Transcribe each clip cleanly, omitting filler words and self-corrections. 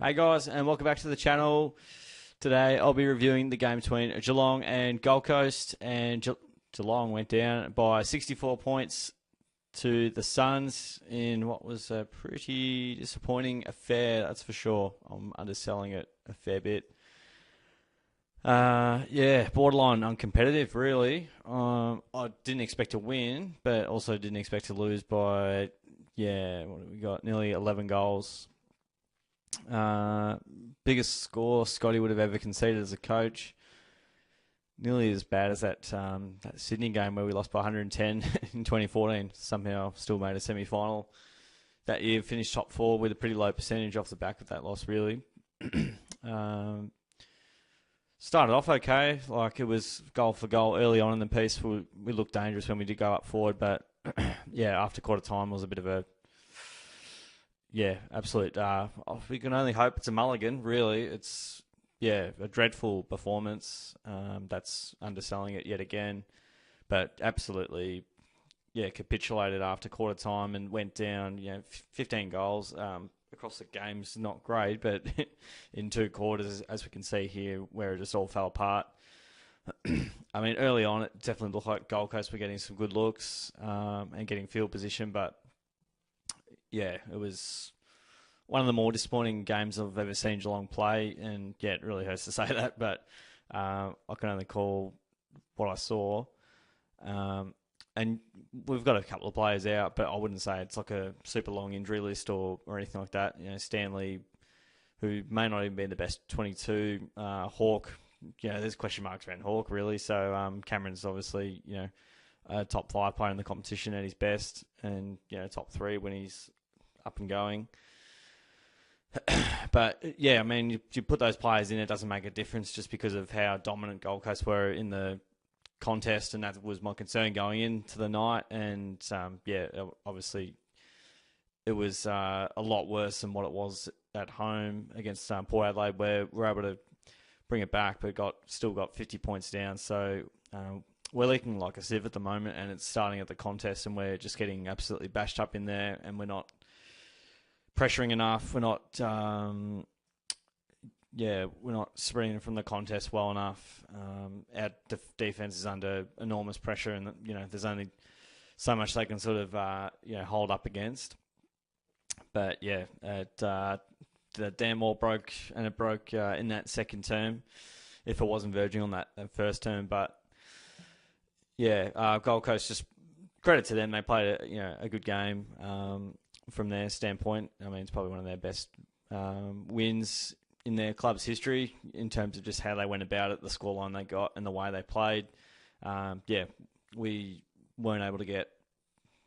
Hey guys, and welcome back to the channel. Today I'll be reviewing the game between Geelong and Gold Coast, and Geelong went down by 64 points to the Suns in what was a pretty disappointing affair, that's for sure. I'm underselling it a fair bit. Borderline uncompetitive, really. I didn't expect to win, but also didn't expect to lose by, what have we got? Nearly 11 goals. Biggest score Scotty would have ever conceded as a coach. Nearly as bad as that Sydney game where we lost by 110 in 2014. Somehow still made a semi-final that year. Finished top four with a pretty low percentage off the back of that loss, really. Started off okay. Like, it was goal for goal early on in the piece. We looked dangerous when we did go up forward. But, after quarter time was a bit of a... absolute. We can only hope it's a Mulligan, really. It's, a dreadful performance. That's underselling it yet again. But absolutely, capitulated after quarter time and went down, 15 goals. Across the game's not great, but in two quarters, as we can see here, where it just all fell apart. I mean, early on, it definitely looked like Gold Coast were getting some good looks and getting field position, but it was one of the more disappointing games I've ever seen Geelong play, and it really hurts to say that, but I can only call what I saw. And we've got a couple of players out, but I wouldn't say it's like a super long injury list or anything like that. Stanley, who may not even be the best 22, Hawke, there's question marks around Hawke, really. So Cameron's obviously, a top 5 player in the competition at his best, and, top 3 when he's up and going. But, I mean, you put those players in, it doesn't make a difference just because of how dominant Gold Coast were in the contest, and that was my concern going into the night. And, obviously it was a lot worse than what it was at home against Port Adelaide, where we're able to bring it back, but still got 50 points down. So we're leaking like a sieve at the moment, and it's starting at the contest, and we're just getting absolutely bashed up in there, and we're not pressuring enough. We're not, we're not spreading from the contest well enough. Our defense is under enormous pressure, and there's only so much they can sort of hold up against. But the damn wall broke, and it broke in that second term, if it wasn't verging on that first term. But Gold Coast, just credit to them. They played a good game from their standpoint. I mean, it's probably one of their best wins in their club's history in terms of just how they went about it, the scoreline they got, and the way they played. We weren't able to get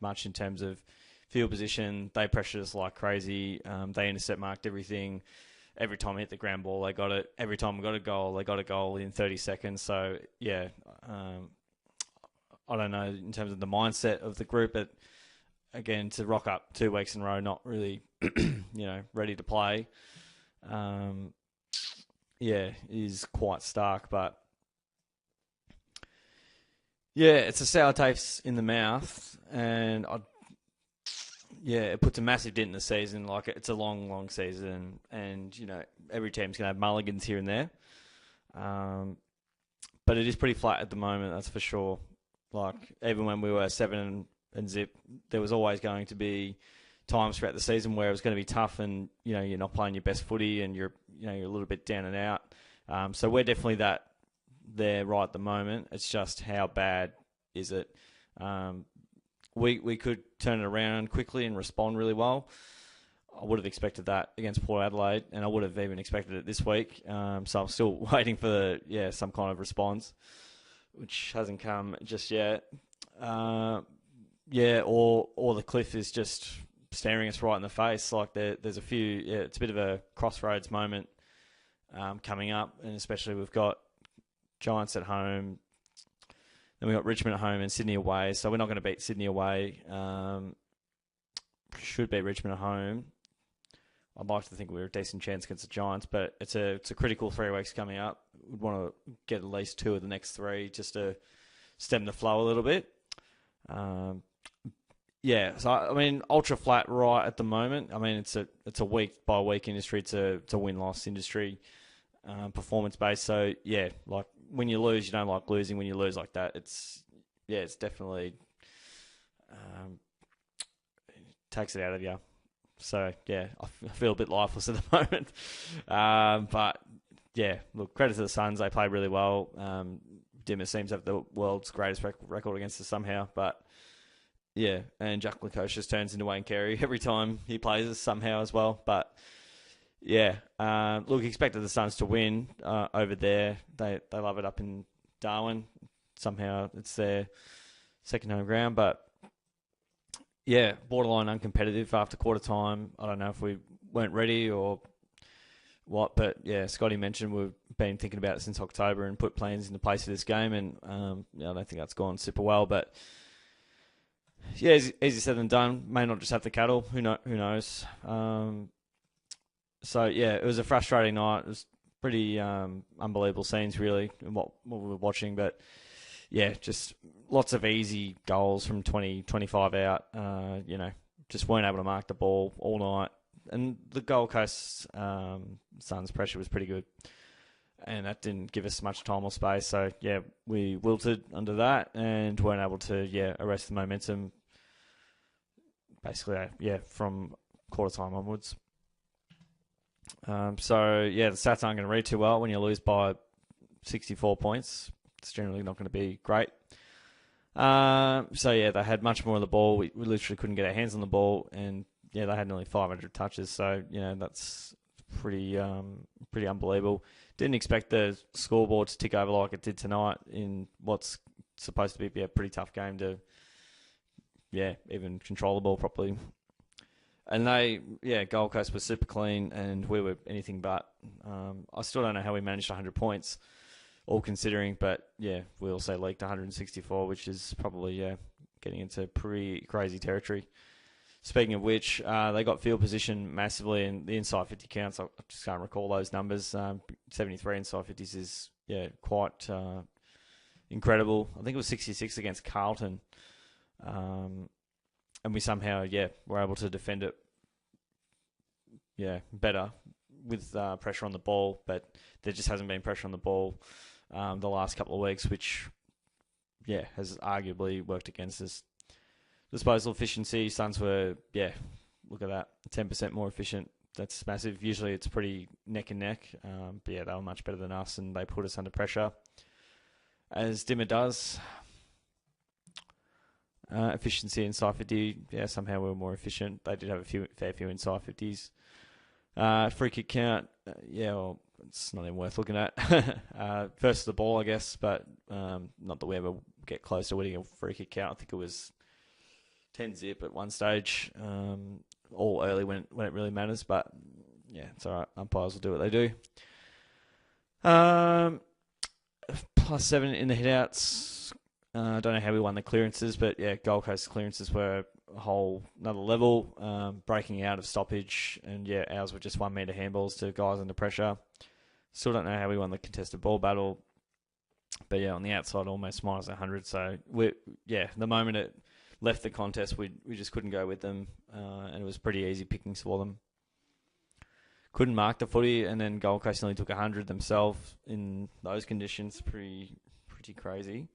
much in terms of field position. They pressured us like crazy. They intercept marked everything. Every time we hit the ground ball, they got it. Every time we got a goal, they got a goal in 30 seconds. So, I don't know in terms of the mindset of the group, but again, to rock up 2 weeks in a row, not really, ready to play, is quite stark. But it's a sour taste in the mouth, and it puts a massive dent in the season. Like, it's a long, long season, and every team's gonna have mulligans here and there. But it is pretty flat at the moment, that's for sure. Like, even when we were 7 and zip, there was always going to be times throughout the season where it was going to be tough, and you're not playing your best footy, and you're a little bit down and out. So we're definitely there right at the moment. It's just how bad is it? We could turn it around quickly and respond really well. I would have expected that against Port Adelaide, and I would have even expected it this week. So I'm still waiting for some kind of response, which hasn't come just yet. Or the cliff is just staring us right in the face. Like, there's a few. It's a bit of a crossroads moment coming up, and especially we've got Giants at home, then we've got Richmond at home and Sydney away. So we're not going to beat Sydney away. Should beat Richmond at home. I'd like to think we're a decent chance against the Giants, but it's a critical 3 weeks coming up. We'd want to get at least 2 of the next 3 just to stem the flow a little bit. Yeah, so I mean, ultra flat right at the moment. I mean, it's a week by week industry. It's a win loss industry, performance based. So yeah, like when you lose, you don't like losing. When you lose like that, it's definitely takes it out of you. So yeah, I feel a bit lifeless at the moment. But yeah, look, credit to the Suns. They played really well. Dimmer seems to have the world's greatest record against us somehow, but. Yeah, and Jack Lacoste just turns into Wayne Carey every time he plays us somehow as well. But yeah, look, expected the Suns to win over there. They love it up in Darwin. Somehow it's their second home ground. But yeah, borderline uncompetitive after quarter time. I don't know if we weren't ready or what, but yeah, Scotty mentioned we've been thinking about it since October and put plans into place for this game, and I don't think that's gone super well, but. Yeah, easier said than done. May not just have the cattle. Who knows? So yeah, it was a frustrating night. It was pretty unbelievable scenes, really, in what we were watching. But yeah, just lots of easy goals from 20, 25 out. Just weren't able to mark the ball all night. And the Gold Coast Suns pressure was pretty good. And that didn't give us much time or space. So, yeah, we wilted under that and weren't able to, arrest the momentum. Basically, from quarter time onwards. The stats aren't going to read too well when you lose by 64 points. It's generally not going to be great. They had much more of the ball. We literally couldn't get our hands on the ball. And, they had nearly 500 touches. So, that's pretty unbelievable. Didn't expect the scoreboard to tick over like it did tonight in what's supposed to be a pretty tough game to, even control the ball properly. And Gold Coast was super clean and we were anything but. I still don't know how we managed 100 points, all considering, but we also leaked 164, which is probably, getting into pretty crazy territory. Speaking of which, they got field position massively in the inside 50 counts. I just can't recall those numbers. 73 inside 50s is, quite incredible. I think it was 66 against Carlton. And we somehow, were able to defend it, better with pressure on the ball. But there just hasn't been pressure on the ball the last couple of weeks, which, has arguably worked against us. Disposal efficiency, Suns were, look at that, 10% more efficient. That's massive. Usually it's pretty neck and neck. But they were much better than us and they put us under pressure. As Dimmer does. Efficiency inside 50, somehow we were more efficient. They did have a fair few inside 50s. Free kick count, it's not even worth looking at. First to the ball, I guess, but not that we ever get close to winning a free kick count. I think it was 10-0 at one stage, all early when it really matters. But it's all right. Umpires will do what they do. +7 in the hitouts. I don't know how we won the clearances, but Gold Coast clearances were a whole another level. Breaking out of stoppage, and ours were just 1 metre handballs to guys under pressure. Still don't know how we won the contested ball battle, but on the outside almost -100. So the moment it left the contest, we just couldn't go with them, and it was pretty easy pickings for them. Couldn't mark the footy, and then Gold Coast nearly took 100 themselves in those conditions. Pretty crazy.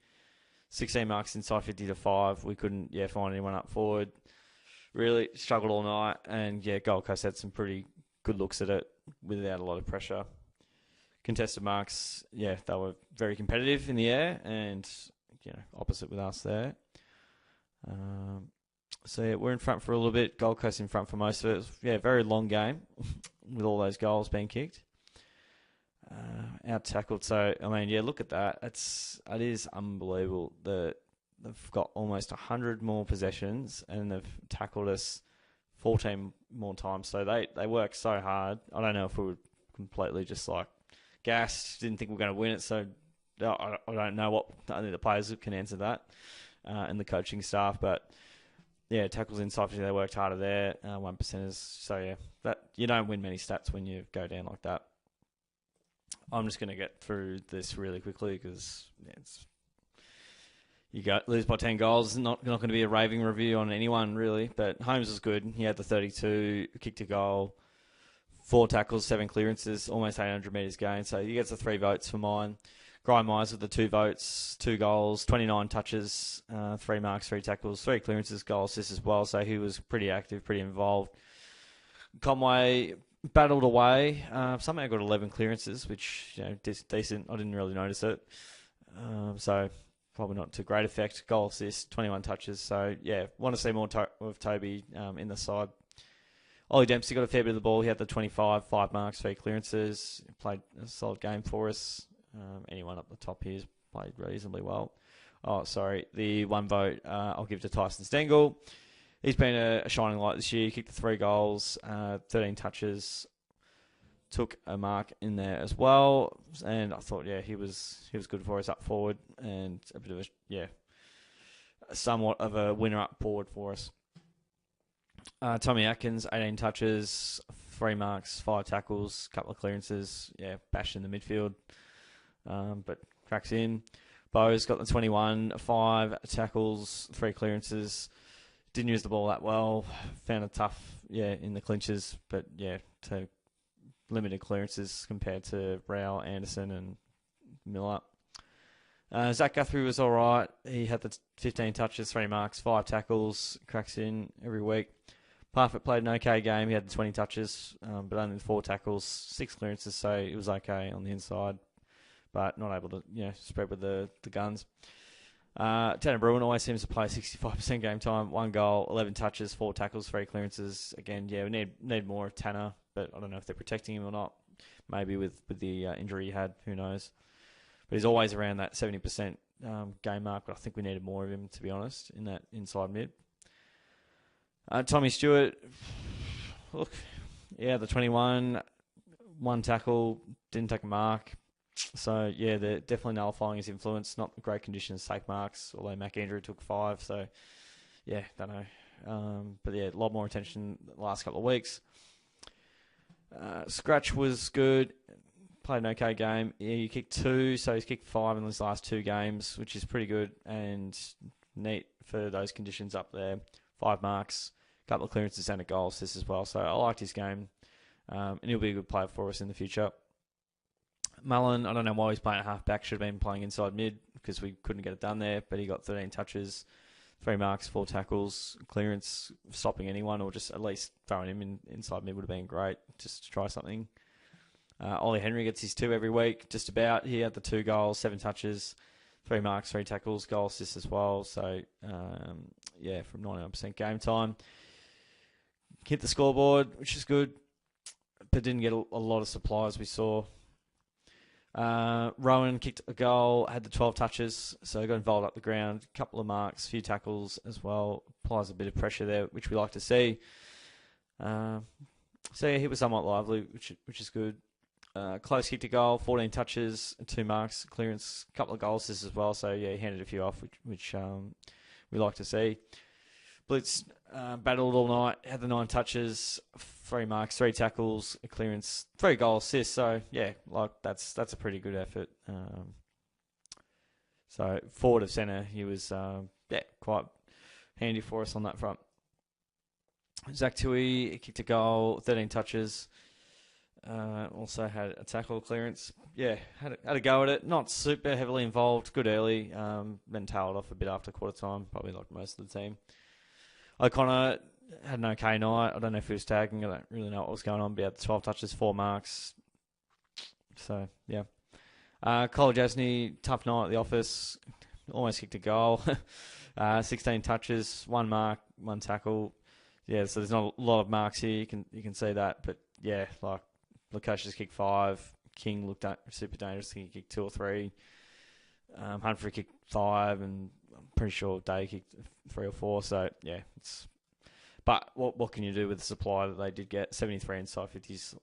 16 marks inside 50 to 5. We couldn't find anyone up forward. Really struggled all night, and Gold Coast had some pretty good looks at it without a lot of pressure. Contested marks, they were very competitive in the air, and opposite with us there. We're in front for a little bit. Gold Coast in front for most of it. It was, very long game with all those goals being kicked. Out tackled. So look at that. It is unbelievable that they've got almost 100 more possessions and they've tackled us 14 more times. So they work so hard. I don't know if we were completely just gassed, didn't think we were going to win it. So I don't know what only the players can answer that, and the coaching staff. But tackles inside 50, they worked harder there. 1%ers. So that you don't win many stats when you go down like that. I'm just going to get through this really quickly because lose by 10 goals. Not going to be a raving review on anyone, really. But Holmes was good. He had the 32, kicked a goal, 4 tackles, 7 clearances, almost 800 metres gained. So he gets the 3 votes for mine. Brian Myers with the 2 votes, 2 goals, 29 touches, 3 marks, 3 tackles, 3 clearances, goal assists as well. So he was pretty active, pretty involved. Conway battled away. Somehow got 11 clearances, which, decent. I didn't really notice it. So probably not to great effect. Goal assist, 21 touches. So, yeah, want to see more of Toby in the side. Ollie Dempsey got a fair bit of the ball. He had the 25, 5 marks, 3 clearances. Played a solid game for us. Anyone up the top here has played reasonably well. Oh, sorry. The 1 vote I'll give to Tyson Stengel. He's been a shining light this year. He kicked the 3 goals, 13 touches. Took a mark in there as well, and I thought, he was good for us up forward, and a bit of somewhat of a winner up forward for us. Tommy Atkins, 18 touches, 3 marks, 5 tackles, couple of clearances, bashed in the midfield, but cracks in. Bo's got the 21, 5 tackles, 3 clearances. Didn't use the ball that well. Found it tough, in the clinches, but to limited clearances compared to Rao, Anderson and Miller. Zach Guthrie was all right. He had the 15 touches, 3 marks, 5 tackles, cracks in every week. Parfitt played an okay game. He had the 20 touches, but only 4 tackles, 6 clearances, so it was okay on the inside, but not able to spread with the guns. Tanner Bruin always seems to play 65% game time, 1 goal, 11 touches, 4 tackles, 3 clearances. Again, we need more of Tanner, but I don't know if they're protecting him or not. Maybe with the injury he had, who knows. But he's always around that 70% game mark, but I think we needed more of him, to be honest, in that inside mid. Tommy Stewart, look, the 21, 1 tackle, didn't take a mark. So, they're definitely nullifying his influence. Not great conditions to take marks, although Mac Andrew took 5. So, don't know. But, a lot more attention the last couple of weeks. Scratch was good. Played an okay game. He kicked 2, so he's kicked 5 in his last 2 games, which is pretty good and neat for those conditions up there. 5 marks, a couple of clearances and a goal assist as well. So, I liked his game. And he'll be a good player for us in the future. Mullen, I don't know why he's playing at half-back. Should have been playing inside mid because we couldn't get it done there. But he got 13 touches, 3 marks, 4 tackles, clearance, stopping anyone, or just at least throwing him inside mid would have been great, just to try something. Ollie Henry gets his 2 every week, just about. He had the 2 goals, 7 touches, 3 marks, 3 tackles, goal assists as well. So, from 99% game time. Hit the scoreboard, which is good, but didn't get a lot of supplies we saw. Rowan kicked a goal, had the 12 touches, so got involved up the ground, a couple of marks, a few tackles as well. Applies a bit of pressure there, which we like to see. He was somewhat lively, which is good. Close kicked a goal, 14 touches, 2 marks, clearance, a couple of goal assists as well. So he handed a few off, which we like to see. Blitz battled all night, had the 9 touches, 3 marks, 3 tackles, a clearance, 3 goal assists. So that's a pretty good effort. So forward of centre, he was quite handy for us on that front. Zach Tui kicked a goal, 13 touches. Also had a tackle clearance. Had a go at it. Not super heavily involved. Good early. Then tailed off a bit after quarter time, probably like most of the team. O'Connor had an okay night. I don't know if he was tagging. I don't really know what was going on. But he had 12 touches, 4 marks. So, Cole Jasny, tough night at the office. Almost kicked a goal. 16 touches, 1 mark, 1 tackle. So there's not a lot of marks here. You can see that. But, Lukash's kicked 5. King looked super dangerous. I think he kicked 2 or 3. Humphrey kicked 5, and I'm pretty sure Day kicked 3 or 4. So but what can you do with the supply that they did get? 73 inside 50s.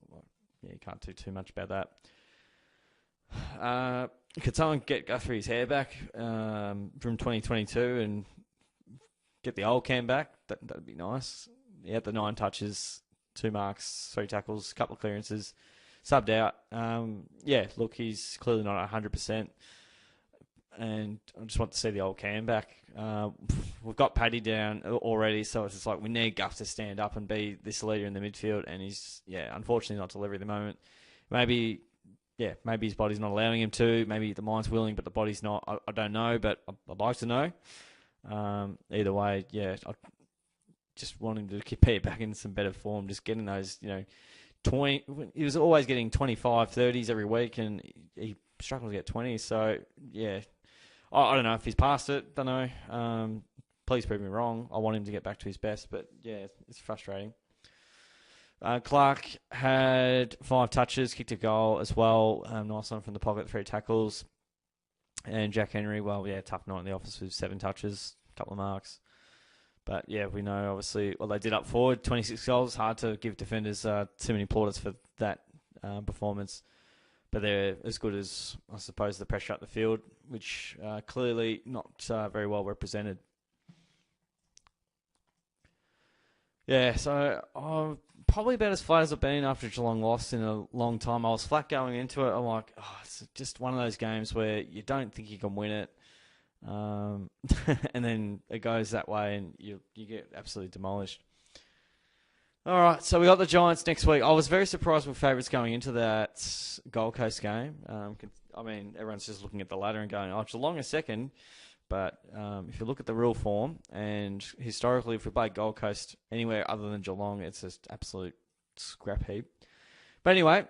You can't do too much about that. Could someone get Guthrie's hair back from 2022 and get the old Cam back? That'd be nice. He had the 9 touches, 2 marks, 3 tackles, a couple of clearances, subbed out. He's clearly not 100%. and I just want to see the old Cam back. We've got Paddy down already, so it's just like we need Guff to stand up and be this leader in the midfield, and he's, unfortunately not delivering at the moment. Maybe his body's not allowing him to. Maybe the mind's willing, but the body's not. I don't know, but I'd like to know. Either way, I just want him to be back in some better form, just getting those, 20. He was always getting 25, 30s every week, and he struggled to get 20. So, I don't know if he's past it. Don't know. Please prove me wrong. I want him to get back to his best, but it's frustrating. Clark had 5 touches, kicked a goal as well. Nice one from the pocket, 3 tackles. And Jack Henry, tough night in the office with 7 touches, a couple of marks. But we know obviously what they did up forward, 26 goals. Hard to give defenders too many plaudits for that performance. But they're as good as, I suppose, the pressure up the field, which clearly not very well represented. So I'm probably about as flat as I've been after Geelong lost in a long time. I was flat going into it. I'm like, it's just one of those games where you don't think you can win it. And then it goes that way and you get absolutely demolished. All right, so we got the Giants next week. I was very surprised with favourites going into that Gold Coast game. Everyone's just looking at the ladder and going, Geelong is second. But if you look at the real form, and historically, if we play Gold Coast anywhere other than Geelong, it's just absolute scrap heap. But anyway,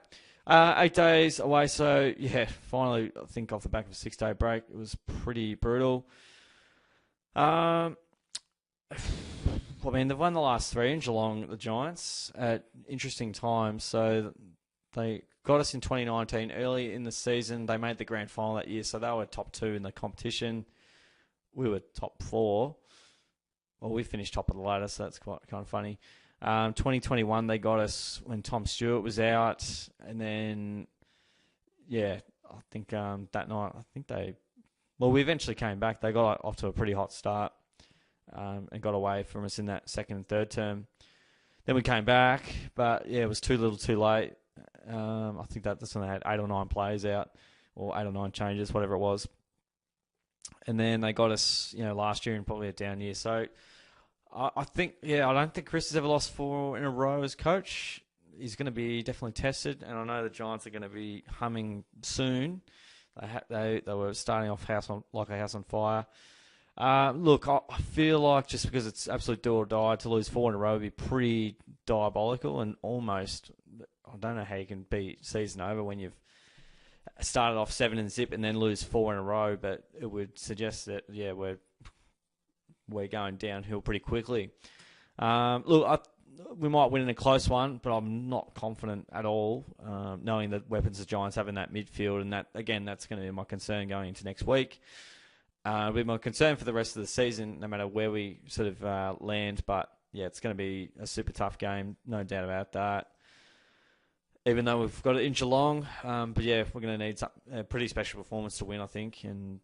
8 days away. So, finally, I think off the back of a 6-day break, it was pretty brutal. They've won the last 3 in Geelong, the Giants, at interesting times. So they got us in 2019, early in the season. They made the grand final that year, so they were top 2 in the competition. We were top 4. Well, we finished top of the ladder, so that's quite kind of funny. 2021, they got us when Tom Stewart was out. And then, I think that night, we eventually came back. They got off to a pretty hot start. And got away from us in that second and third term. Then we came back, but it was too little too late. I think that's when they had 8 or 9 players out, or 8 or 9 changes, whatever it was. And then they got us, last year in probably a down year. So I think, I don't think Chris has ever lost 4 in a row as coach. He's going to be definitely tested, and I know the Giants are going to be humming soon. They were starting off like a house on fire. Look, I feel like just because it's absolute do or die, to lose 4 in a row would be pretty diabolical and almost, I don't know how you can beat season over when you've started off 7 and zip and then lose 4 in a row, but it would suggest that, we're going downhill pretty quickly. We might win in a close one, but I'm not confident at all, knowing the weapons the Giants have in that midfield, and that, again, that's going to be my concern going into next week. It'll be my concern for the rest of the season, no matter where we sort of land. But, it's going to be a super tough game, no doubt about that. Even though we've got it in Geelong. We're going to need a pretty special performance to win, I think. And,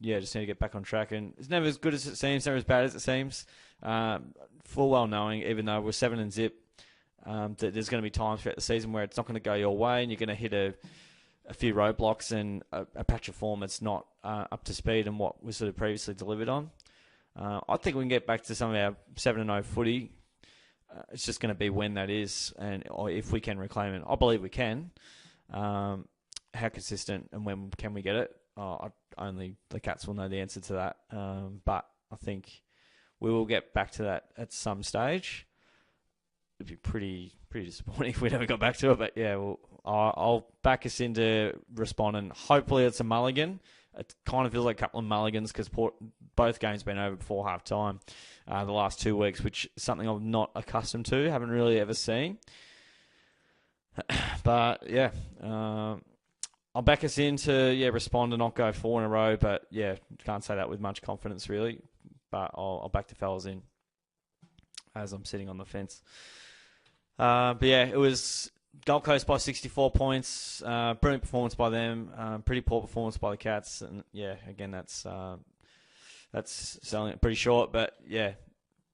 just need to get back on track. And it's never as good as it seems, never as bad as it seems. Full well knowing, even though we're 7 and zip, that there's going to be times throughout the season where it's not going to go your way and you're going to hit a few roadblocks and a patch of form that's not up to speed and what was sort of previously delivered on. I think we can get back to some of our 7-0 footy. It's just going to be when that is, or if we can reclaim it. I believe we can. How consistent and when can we get it? Only the Cats will know the answer to that. But I think we will get back to that at some stage. It'd be pretty disappointing if we never got back to it. But I'll back us into responding. Hopefully it's a mulligan. It kind of feels like a couple of mulligans because both games been over before half time the last 2 weeks, which is something I'm not accustomed to, haven't really ever seen. But I'll back us in to respond and not go 4 in a row. But can't say that with much confidence really. But I'll back the fellas in as I'm sitting on the fence. It was Gold Coast by 64 points. Brilliant performance by them. Pretty poor performance by the Cats. And again, that's selling it pretty short. But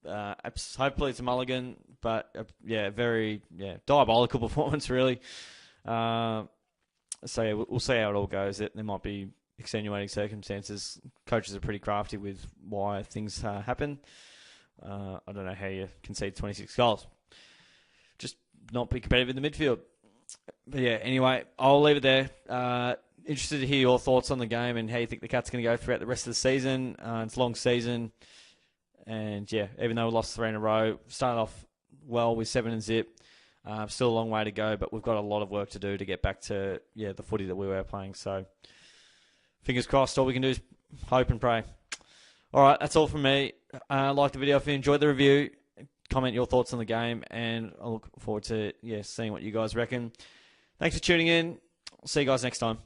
hopefully it's a mulligan. But very diabolical performance really. We'll see how it all goes. There might be extenuating circumstances. Coaches are pretty crafty with why things happen. I don't know how you concede 26 goals. Just not be competitive in the midfield. But yeah, anyway, I'll leave it there. Interested to hear your thoughts on the game and how you think the Cats are going to go throughout the rest of the season. It's a long season. And yeah, even though we lost 3 in a row, started off well with 7-0. Still a long way to go, but we've got a lot of work to do to get back to the footy that we were playing. So fingers crossed, all we can do is hope and pray. All right, that's all from me. Like the video if you enjoyed the review. Comment your thoughts on the game, and I look forward to seeing what you guys reckon. Thanks for tuning in. See you guys next time.